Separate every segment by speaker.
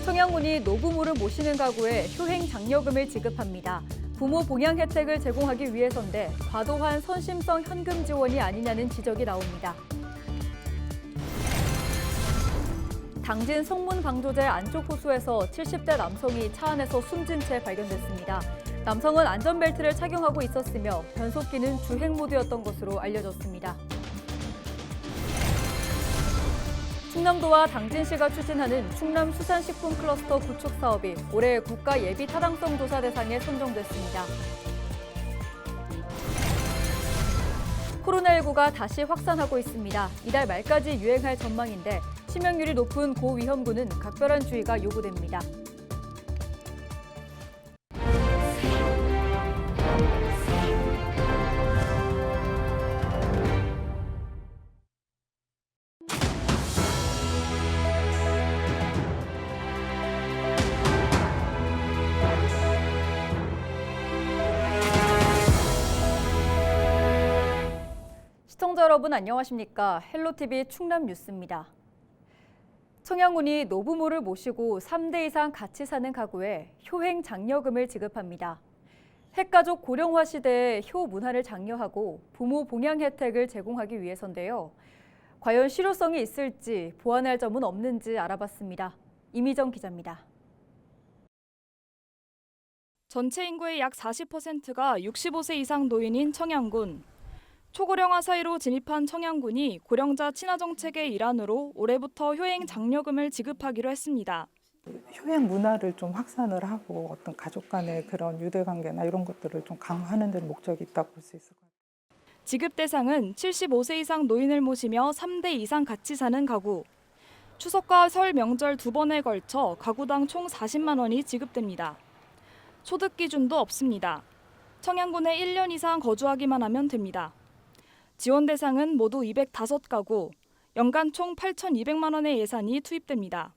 Speaker 1: 청양군이 노부모를 모시는 가구에 효행 장려금을 지급합니다. 부모 봉양 혜택을 제공하기 위해서인데 과도한 선심성 현금 지원이 아니냐는 지적이 나옵니다. 당진 성문 방조제 안쪽 호수에서 70대 남성이 차 안에서 숨진 채 발견됐습니다. 남성은 안전벨트를 착용하고 있었으며 변속기는 주행 모드였던 것으로 알려졌습니다. 충남도와 당진시가 추진하는 충남 수산식품 클러스터 구축 사업이 올해 국가 예비 타당성 조사 대상에 선정됐습니다. 코로나19가 다시 확산하고 있습니다. 이달 말까지 유행할 전망인데 치명률이 높은 고위험군은 각별한 주의가 요구됩니다. 시청자 여러분 안녕하십니까? 헬로티비 충남 뉴스입니다. 청양군이 노부모를 모시고 3대 이상 같이 사는 가구에 효행 장려금을 지급합니다. 핵가족 고령화 시대에 효 문화를 장려하고 부모 봉양 혜택을 제공하기 위해서인데요. 과연 실효성이 있을지 보완할 점은 없는지 알아봤습니다. 이미정 기자입니다.
Speaker 2: 전체 인구의 약 40%가 65세 이상 노인인 청양군. 초고령화 사회로 진입한 청양군이 고령자 친화 정책의 일환으로 올해부터 효행 장려금을 지급하기로 했습니다.
Speaker 3: 효행 문화를 좀 확산을 하고 어떤 가족 간의 그런 유대관계나 이런 것들을 좀 강화하는 데 목적이 있다고 볼 수 있을 것 같아요.
Speaker 2: 지급 대상은 75세 이상 노인을 모시며 3대 이상 같이 사는 가구. 추석과 설 명절 2번에 걸쳐 가구당 총 40만 원이 지급됩니다. 소득 기준도 없습니다. 청양군에 1년 이상 거주하기만 하면 됩니다. 지원 대상은 모두 205가구, 연간 총 8,200만 원의 예산이 투입됩니다.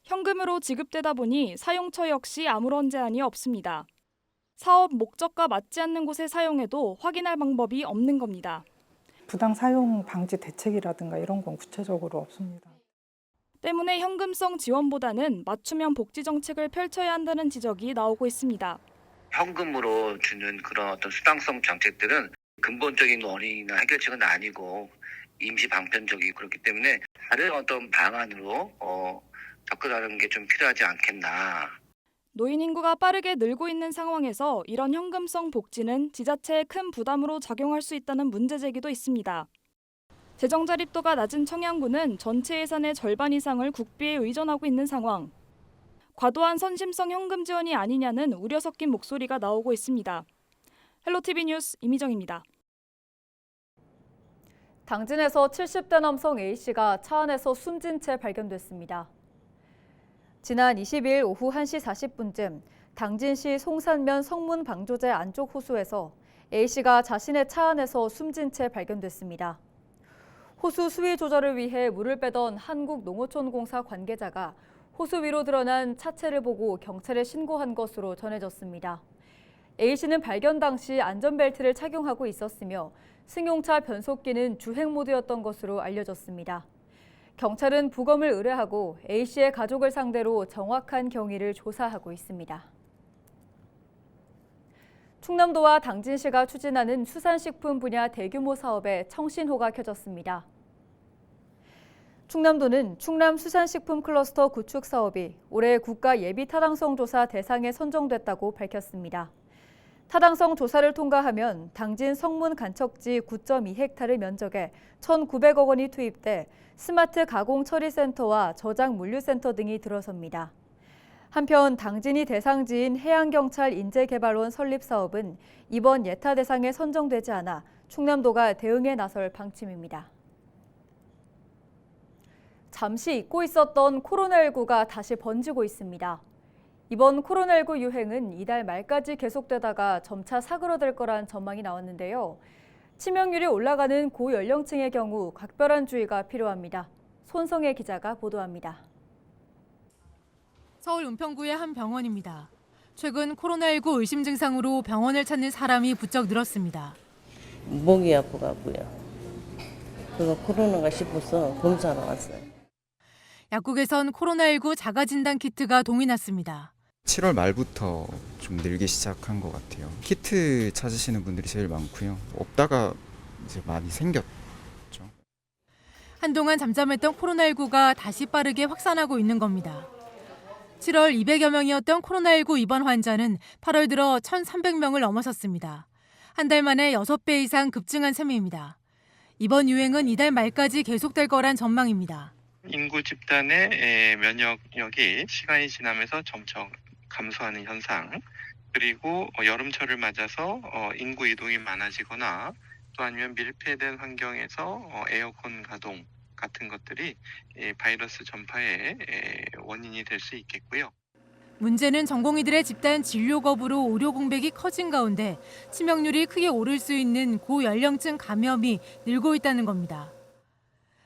Speaker 2: 현금으로 지급되다 보니 사용처 역시 아무런 제한이 없습니다. 사업 목적과 맞지 않는 곳에 사용해도 확인할 방법이 없는 겁니다.
Speaker 3: 부당 사용 방지 대책이라든가 이런 건 구체적으로 없습니다.
Speaker 2: 때문에 현금성 지원보다는 맞춤형 복지 정책을 펼쳐야 한다는 지적이 나오고 있습니다.
Speaker 4: 현금으로 주는 그런 어떤 수당성 정책들은 근본적인 원인이나 해결책은 아니고 임시 방편적이고 그렇기 때문에 다른 어떤 방안으로 접근하는 게 좀 필요하지 않겠나.
Speaker 2: 노인 인구가 빠르게 늘고 있는 상황에서 이런 현금성 복지는 지자체에 큰 부담으로 작용할 수 있다는 문제 제기도 있습니다. 재정 자립도가 낮은 청양군은 전체 예산의 절반 이상을 국비에 의존하고 있는 상황. 과도한 선심성 현금 지원이 아니냐는 우려 섞인 목소리가 나오고 있습니다. 헬로티비 뉴스 이미정입니다.
Speaker 1: 당진에서 70대 남성 A씨가 차 안에서 숨진 채 발견됐습니다. 지난 20일 오후 1시 40분쯤 당진시 송산면 성문 방조제 안쪽 호수에서 A씨가 자신의 차 안에서 숨진 채 발견됐습니다. 호수 수위 조절을 위해 물을 빼던 한국농어촌공사 관계자가 호수 위로 드러난 차체를 보고 경찰에 신고한 것으로 전해졌습니다. A씨는 발견 당시 안전벨트를 착용하고 있었으며 승용차 변속기는 주행 모드였던 것으로 알려졌습니다. 경찰은 부검을 의뢰하고 A씨의 가족을 상대로 정확한 경위를 조사하고 있습니다. 충남도와 당진시가 추진하는 수산식품 분야 대규모 사업에 청신호가 켜졌습니다. 충남도는 충남 수산식품 클러스터 구축 사업이 올해 국가 예비 타당성 조사 대상에 선정됐다고 밝혔습니다. 타당성 조사를 통과하면 당진 성문 간척지 9.2헥타르 면적에 1,900억 원이 투입돼 스마트 가공 처리센터와 저장 물류센터 등이 들어섭니다. 한편 당진이 대상지인 해양경찰 인재개발원 설립 사업은 이번 예타 대상에 선정되지 않아 충남도가 대응에 나설 방침입니다. 잠시 잊고 있었던 코로나19가 다시 번지고 있습니다. 이번 코로나19 유행은 이달 말까지 계속되다가 점차 사그러들 거란 전망이 나왔는데요. 치명률이 올라가는 고연령층의 경우 각별한 주의가 필요합니다. 손성혜 기자가 보도합니다.
Speaker 5: 서울 은평구의 한 병원입니다. 최근 코로나19 의심 증상으로 병원을 찾는 사람이 부쩍 늘었습니다.
Speaker 6: 목이 아프고요. 그거 코로나가 싶어서 검사하러 왔어요.
Speaker 5: 약국에선 코로나19 자가진단 키트가 동이 났습니다.
Speaker 6: 7월 말부터 좀 늘기 시작한 것 같아요. 키트 찾으시는 분들이 제일 많고요. 없다가 이제 많이 생겼죠.
Speaker 5: 한동안 잠잠했던 코로나19가 다시 빠르게 확산하고 있는 겁니다. 7월 200여 명이었던 코로나19 입원 환자는 8월 들어 1,300명을 넘어섰습니다. 한 달 만에 6배 이상 급증한 셈입니다. 이번 유행은 이달 말까지 계속될 거란 전망입니다.
Speaker 7: 인구 집단의 면역력이 시간이 지나면서 점점 감소하는 현상, 그리고 여름철을 맞아서 인구 이동이 많아지거나 또 아니면 밀폐된 환경에서 에어컨 가동 같은 것들이 바이러스 전파의 원인이 될 수 있겠고요.
Speaker 5: 문제는 전공의들의 집단 진료 거부로 의료 공백이 커진 가운데 치명률이 크게 오를 수 있는 고연령층 감염이 늘고 있다는 겁니다.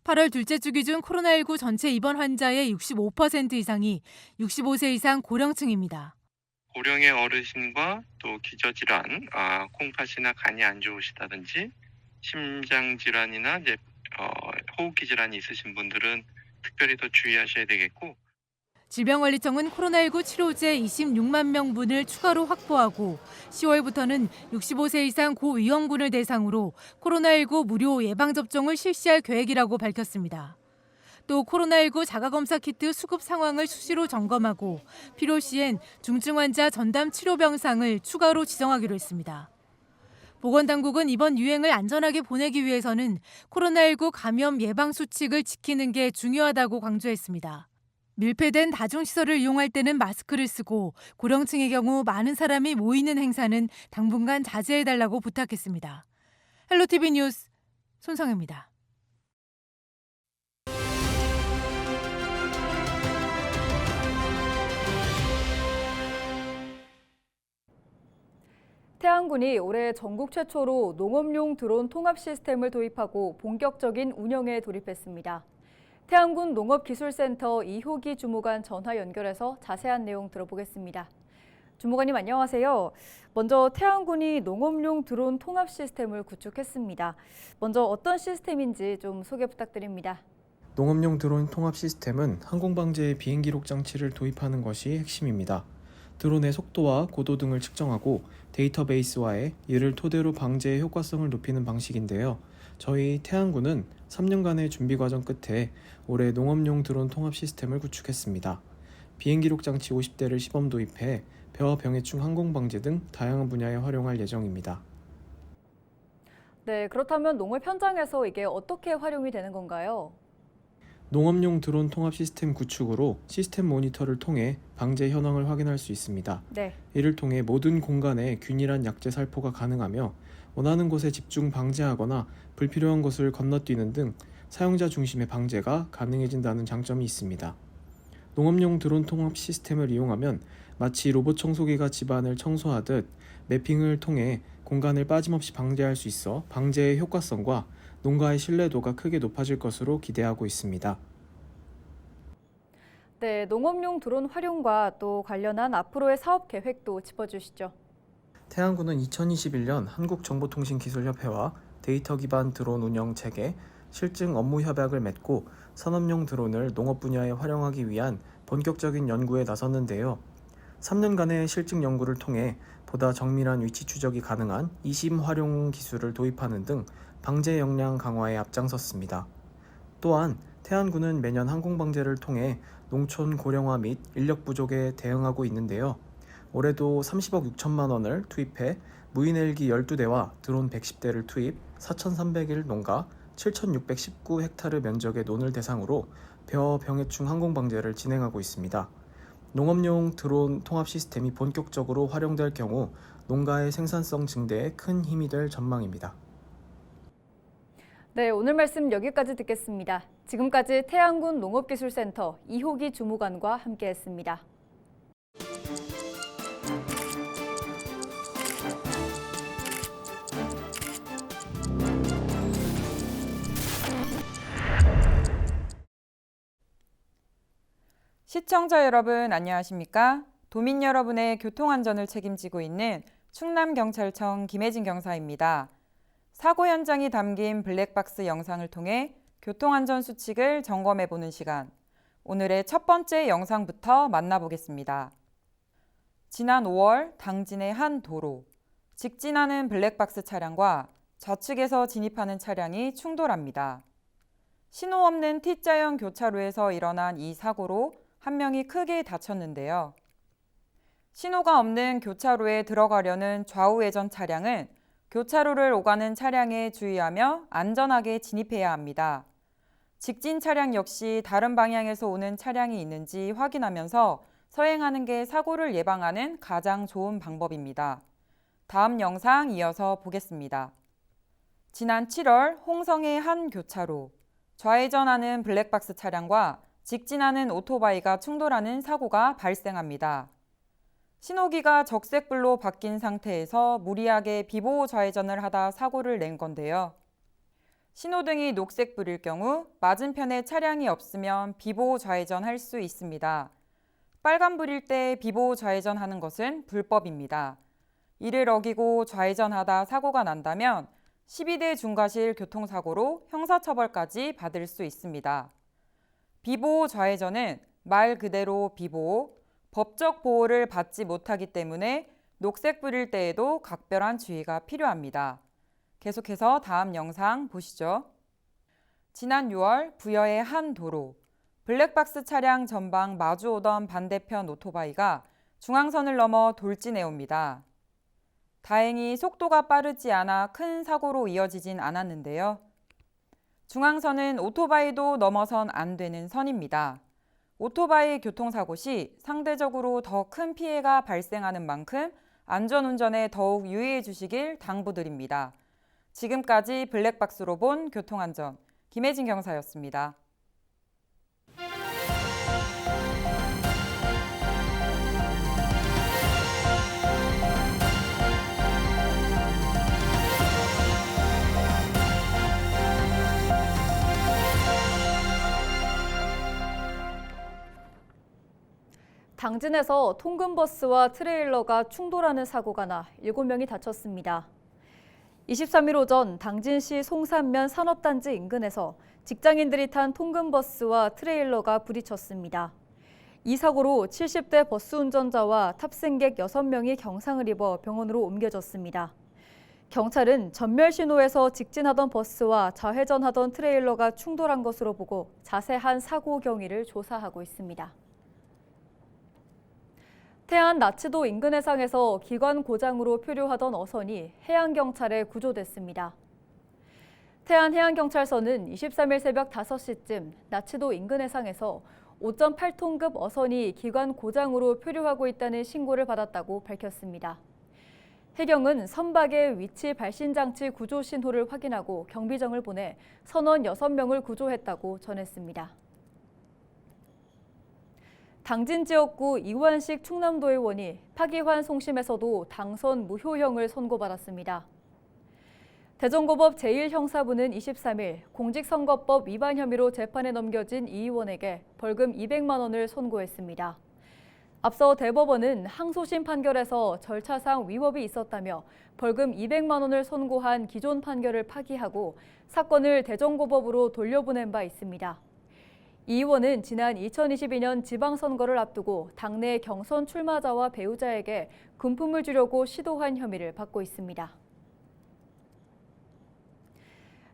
Speaker 5: 8월 둘째 주 기준 코로나19 전체 입원 환자의 65% 이상이 65세 이상 고령층입니다.
Speaker 7: 고령의 어르신과 또 기저질환, 콩팥이나 간이 안 좋으시다든지 심장질환이나 호흡기 질환이 있으신 분들은 특별히 더 주의하셔야 되겠고,
Speaker 5: 질병관리청은 코로나19 치료제 26만 명분을 추가로 확보하고 10월부터는 65세 이상 고위험군을 대상으로 코로나19 무료 예방접종을 실시할 계획이라고 밝혔습니다. 또 코로나19 자가검사 키트 수급 상황을 수시로 점검하고 필요시엔 중증 환자 전담 치료 병상을 추가로 지정하기로 했습니다. 보건당국은 이번 유행을 안전하게 보내기 위해서는 코로나19 감염 예방 수칙을 지키는 게 중요하다고 강조했습니다. 밀폐된 다중시설을 이용할 때는 마스크를 쓰고 고령층의 경우 많은 사람이 모이는 행사는 당분간 자제해달라고 부탁했습니다. 헬로티비 뉴스 손성혜입니다.
Speaker 1: 태안군이 올해 전국 최초로 농업용 드론 통합 시스템을 도입하고 본격적인 운영에 돌입했습니다. 태안군 농업기술센터 이효기 주무관 전화 연결해서 자세한 내용 들어보겠습니다. 주무관님 안녕하세요. 먼저 태안군이 농업용 드론 통합 시스템을 구축했습니다. 먼저 어떤 시스템인지 좀 소개 부탁드립니다.
Speaker 8: 농업용 드론 통합 시스템은 항공방제의 비행기록 장치를 도입하는 것이 핵심입니다. 드론의 속도와 고도 등을 측정하고 데이터베이스화해 이를 토대로 방제의 효과성을 높이는 방식인데요. 저희 태안군은 3년간의 준비 과정 끝에 올해 농업용 드론 통합 시스템을 구축했습니다. 비행기록 장치 50대를 시범 도입해 벼와 병해충 항공방제 등 다양한 분야에 활용할 예정입니다.
Speaker 1: 네, 그렇다면 농업 현장에서 이게 어떻게 활용이 되는 건가요?
Speaker 8: 농업용 드론 통합 시스템 구축으로 시스템 모니터를 통해 방제 현황을 확인할 수 있습니다.
Speaker 1: 네.
Speaker 8: 이를 통해 모든 공간에 균일한 약제 살포가 가능하며 원하는 곳에 집중 방제하거나 불필요한 것을 건너뛰는 등 사용자 중심의 방제가 가능해진다는 장점이 있습니다. 농업용 드론 통합 시스템을 이용하면 마치 로봇 청소기가 집안을 청소하듯 매핑을 통해 공간을 빠짐없이 방제할 수 있어 방제의 효과성과 농가의 신뢰도가 크게 높아질 것으로 기대하고 있습니다.
Speaker 1: 네, 농업용 드론 활용과 또 관련한 앞으로의 사업 계획도 짚어주시죠.
Speaker 8: 태안군은 2021년 한국정보통신기술협회와 데이터 기반 드론 운영 체계, 실증 업무 협약을 맺고 산업용 드론을 농업 분야에 활용하기 위한 본격적인 연구에 나섰는데요. 3년간의 실증 연구를 통해 보다 정밀한 위치 추적이 가능한 이심 활용 기술을 도입하는 등 방제 역량 강화에 앞장섰습니다. 또한 태안군은 매년 항공방제를 통해 농촌 고령화 및 인력 부족에 대응하고 있는데요. 올해도 30억 6천만 원을 투입해 무인 헬기 12대와 드론 110대를 투입 4,301 농가 7,619헥타르 면적의 논을 대상으로 벼 병해충 항공방제를 진행하고 있습니다. 농업용 드론 통합 시스템이 본격적으로 활용될 경우 농가의 생산성 증대에 큰 힘이 될 전망입니다.
Speaker 1: 네, 오늘 말씀 여기까지 듣겠습니다. 지금까지 태안군 농업기술센터 이효기 주무관과 함께했습니다.
Speaker 9: 시청자 여러분 안녕하십니까? 도민 여러분의 교통안전을 책임지고 있는 충남경찰청 김혜진 경사입니다. 사고 현장이 담긴 블랙박스 영상을 통해 교통안전 수칙을 점검해보는 시간, 오늘의 첫 번째 영상부터 만나보겠습니다. 지난 5월 당진의 한 도로, 직진하는 블랙박스 차량과 좌측에서 진입하는 차량이 충돌합니다. 신호 없는 T자형 교차로에서 일어난 이 사고로 한 명이 크게 다쳤는데요. 신호가 없는 교차로에 들어가려는 좌우회전 차량은 교차로를 오가는 차량에 주의하며 안전하게 진입해야 합니다. 직진 차량 역시 다른 방향에서 오는 차량이 있는지 확인하면서 서행하는 게 사고를 예방하는 가장 좋은 방법입니다. 다음 영상 이어서 보겠습니다. 지난 7월 홍성의 한 교차로, 좌회전하는 블랙박스 차량과 직진하는 오토바이가 충돌하는 사고가 발생합니다. 신호기가 적색불로 바뀐 상태에서 무리하게 비보호 좌회전을 하다 사고를 낸 건데요. 신호등이 녹색불일 경우 맞은편에 차량이 없으면 비보호 좌회전할 수 있습니다. 빨간불일 때 비보호 좌회전하는 것은 불법입니다. 이를 어기고 좌회전하다 사고가 난다면 12대 중과실 교통사고로 형사처벌까지 받을 수 있습니다. 비보호 좌회전은 말 그대로 비보호, 법적 보호를 받지 못하기 때문에 녹색불일 때에도 각별한 주의가 필요합니다. 계속해서 다음 영상 보시죠. 지난 6월 부여의 한 도로, 블랙박스 차량 전방 마주오던 반대편 오토바이가 중앙선을 넘어 돌진해 옵니다. 다행히 속도가 빠르지 않아 큰 사고로 이어지진 않았는데요. 중앙선은 오토바이도 넘어선 안 되는 선입니다. 오토바이 교통사고 시 상대적으로 더 큰 피해가 발생하는 만큼 안전운전에 더욱 유의해 주시길 당부드립니다. 지금까지 블랙박스로 본 교통안전, 김혜진 경사였습니다.
Speaker 1: 당진에서 통근버스와 트레일러가 충돌하는 사고가 나 7명이 다쳤습니다. 23일 오전 당진시 송산면 산업단지 인근에서 직장인들이 탄 통근버스와 트레일러가 부딪혔습니다. 이 사고로 70대 버스 운전자와 탑승객 6명이 경상을 입어 병원으로 옮겨졌습니다. 경찰은 전멸 신호에서 직진하던 버스와 좌회전하던 트레일러가 충돌한 것으로 보고 자세한 사고 경위를 조사하고 있습니다. 태안 나치도 인근 해상에서 기관 고장으로 표류하던 어선이 해양경찰에 구조됐습니다. 태안해양경찰서는 23일 새벽 5시쯤 나치도 인근 해상에서 5.8톤급 어선이 기관 고장으로 표류하고 있다는 신고를 받았다고 밝혔습니다. 해경은 선박의 위치 발신 장치 구조 신호를 확인하고 경비정을 보내 선원 6명을 구조했다고 전했습니다. 당진 지역구 이완식 충남도의원이 파기환 송심에서도 당선 무효형을 선고받았습니다. 대전고법 제1형사부는 23일 공직선거법 위반 혐의로 재판에 넘겨진 이 의원에게 벌금 200만 원을 선고했습니다. 앞서 대법원은 항소심 판결에서 절차상 위법이 있었다며 벌금 200만 원을 선고한 기존 판결을 파기하고 사건을 대전고법으로 돌려보낸 바 있습니다. 이 의원은 지난 2022년 지방선거를 앞두고 당내 경선 출마자와 배우자에게 금품을 주려고 시도한 혐의를 받고 있습니다.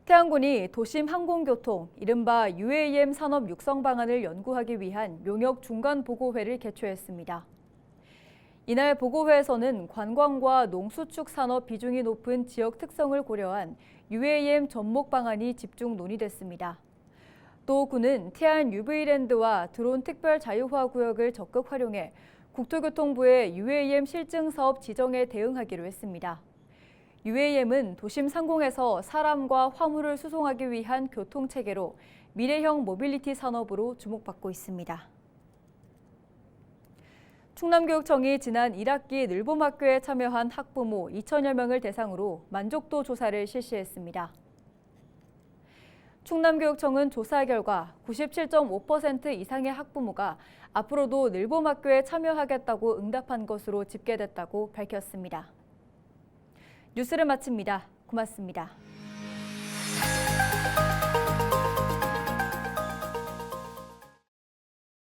Speaker 1: 태안군이 도심 항공교통, 이른바 UAM 산업 육성 방안을 연구하기 위한 용역 중간 보고회를 개최했습니다. 이날 보고회에서는 관광과 농수축 산업 비중이 높은 지역 특성을 고려한 UAM 접목 방안이 집중 논의됐습니다. 또 군은 태안 UV랜드와 드론 특별 자유화 구역을 적극 활용해 국토교통부의 UAM 실증 사업 지정에 대응하기로 했습니다. UAM은 도심 상공에서 사람과 화물을 수송하기 위한 교통체계로 미래형 모빌리티 산업으로 주목받고 있습니다. 충남교육청이 지난 1학기 늘봄학교에 참여한 학부모 2천여 명을 대상으로 만족도 조사를 실시했습니다. 충남교육청은 조사 결과 97.5% 이상의 학부모가 앞으로도 늘봄학교에 참여하겠다고 응답한 것으로 집계됐다고 밝혔습니다. 뉴스를 마칩니다. 고맙습니다.